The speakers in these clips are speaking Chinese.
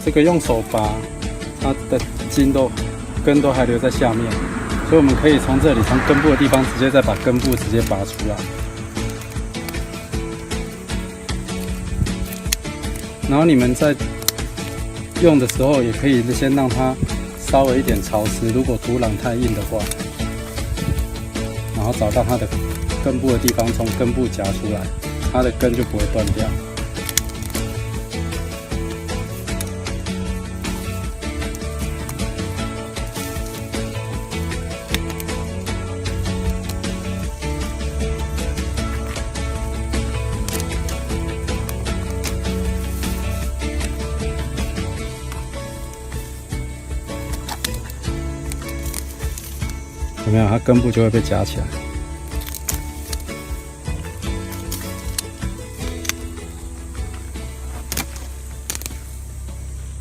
这个用手拔，它的根都还留在下面，所以我们可以从这里从根部的地方直接再把根部直接拔出来。然后你们在用的时候，也可以先让它稍微一点潮湿，如果土壤太硬的话，然后找到它的根部的地方，从根部夹出来，它的根就不会断掉。有没有？它根部就会被夹起来，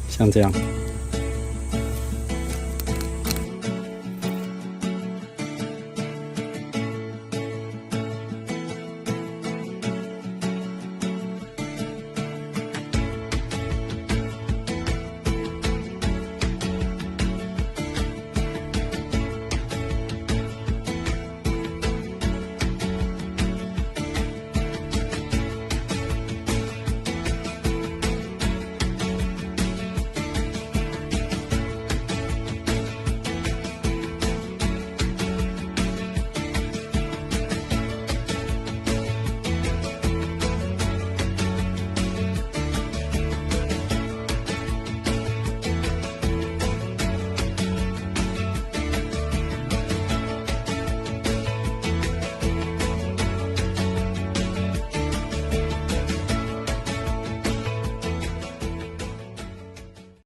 像这样。